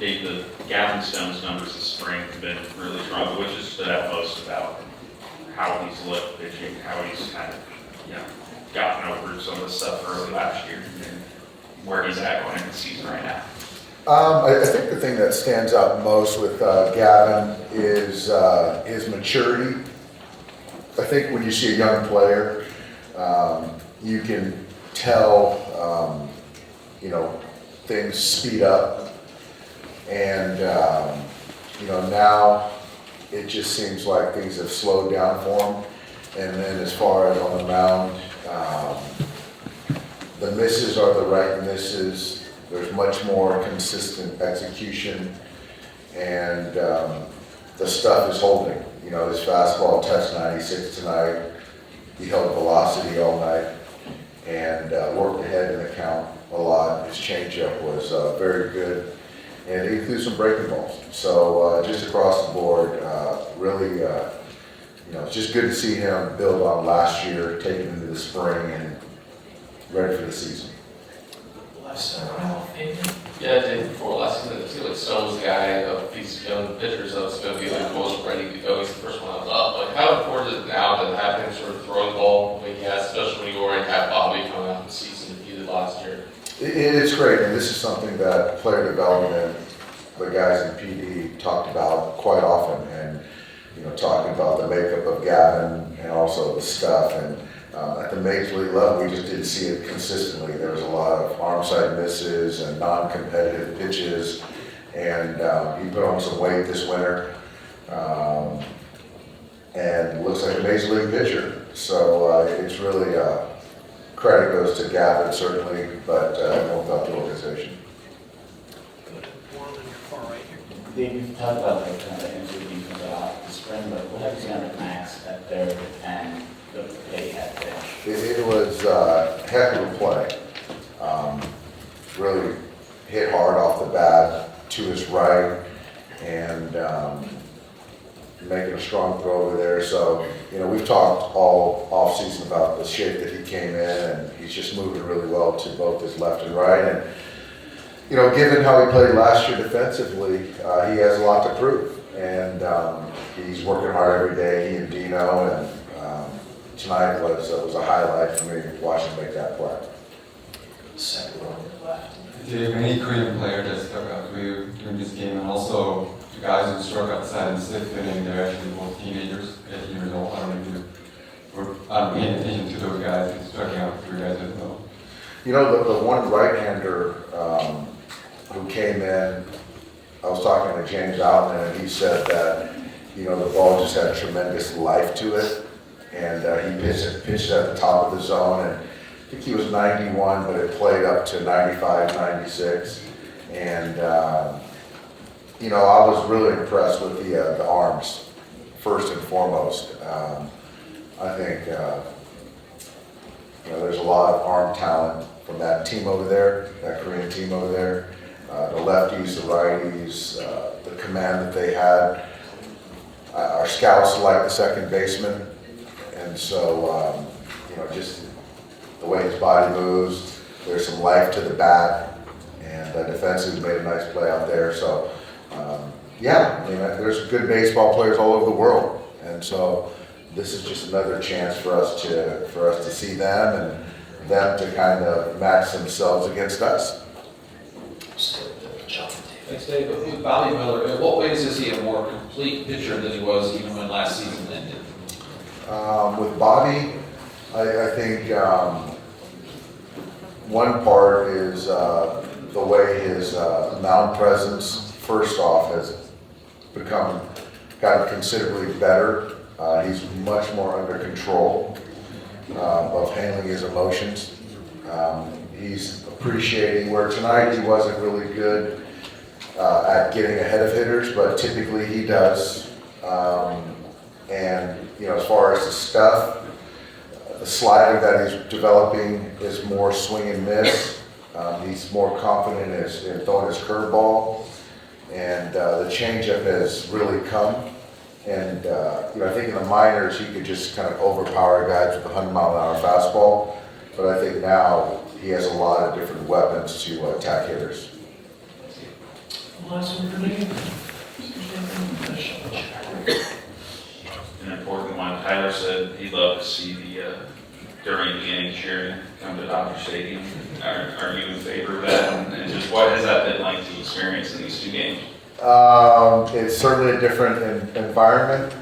the Gavin Stone's numbers this spring have been really strong, but which has stood out most about how he's looked pitching, how he's kind of, gotten over some of the stuff early last year, and where he's at going into the season right now? I think the thing that stands out most with Gavin is his maturity. I think when you see a young player, you can tell, things speed up. And, now it just seems like things have slowed down for him. And then as far as on the mound, the misses are the right misses. There's much more consistent execution, and the stuff is holding. His fastball touched 96 tonight. He held velocity all night and worked ahead in the count a lot. His changeup was very good, and he threw some breaking balls. So just across the board, really, it's just good to see him build on last year, take it into the spring, and ready for the season. Yeah, Dave, before last season, it seemed like Stone's the guy of these young pitchers that's going to be the most ready to go. He's the first one up. Like, how important is it now to have him sort of throw the ball like he has, especially when you already have Bobby coming out in the season that he did last year? It's great, and this is something that player development, the guys in PD talked about quite often, and talking about the makeup of Gavin and also the stuff. And at the major league level, we just didn't see it consistently. There was a lot of arm side misses and non-competitive pitches, and he put on some weight this winter, and looks like a major league pitcher. So it's really credit goes to Gavin certainly, but without the organization. Dave, you've talked about the kind of injury defense about the spring, but what have you seen out of Max at third and the play he had there? It was a heck of a play. Really hit hard off the bat to his right, and making a strong throw over there. So, we've talked all off season about the shape that he came in, and he's just moving really well to both his left and right. And given how he played last year defensively, he has a lot to prove, and he's working hard every day. He and Dino, and tonight was a highlight for me watching him make that play. Dave, any Korean player that stuck out to you during this game, and also the guys who struck outside in the sixth inning, they're actually both teenagers, 18 years old. I don't know if you were paying attention to those guys who striking out for you guys as well. The one right-hander who came in, I was talking to James Outman, and he said that, the ball just had tremendous life to it, and he pitched at the top of the zone, and I think he was 91, but it played up to 95, 96, and, I was really impressed with the arms, first and foremost. I think, there's a lot of arm talent from that team over there, that Korean team over there. The lefties, the righties, the command that they had. Our scouts like the second baseman, and so just the way his body moves, there's some life to the bat, and defensively made a nice play out there. So there's good baseball players all over the world, and so this is just another chance for us to see them and them to kind of match themselves against us. Thanks, Dave. With Bobby Miller, in what ways is he a more complete pitcher than he was even when last season ended? With Bobby, I think one part is the way his mound presence, first off, has gotten considerably better. He's much more under control of handling his emotions. He's appreciating where tonight he wasn't really good at getting ahead of hitters, but typically he does. And as far as the stuff, the slider that he's developing is more swing and miss. He's more confident in throwing his curveball, and the changeup has really come. And I think in the minors he could just kind of overpower guys with a 100-mile-an-hour fastball, but I think now he has a lot of different weapons to attack hitters. Last one for me. An important one, Tyler said he'd love to see the, during the game cheering come to Dodger Stadium. Are you in favor of that? And just what has that been like to experience in these two games? It's certainly a different environment.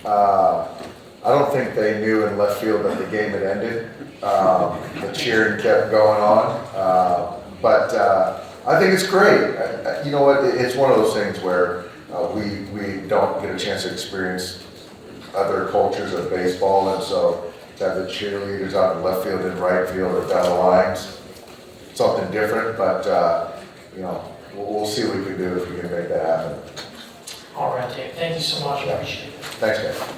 I don't think they knew in left field that the game had ended. The cheering kept going on. But I think it's great. You know what, it's one of those things where we don't get a chance to experience other cultures of baseball, and so to have the cheerleaders out in left field and right field or down the lines, something different, but you know, we'll see what we can do if we can make that happen. All right, Dave, thank you so much, I appreciate it. Thanks, guys.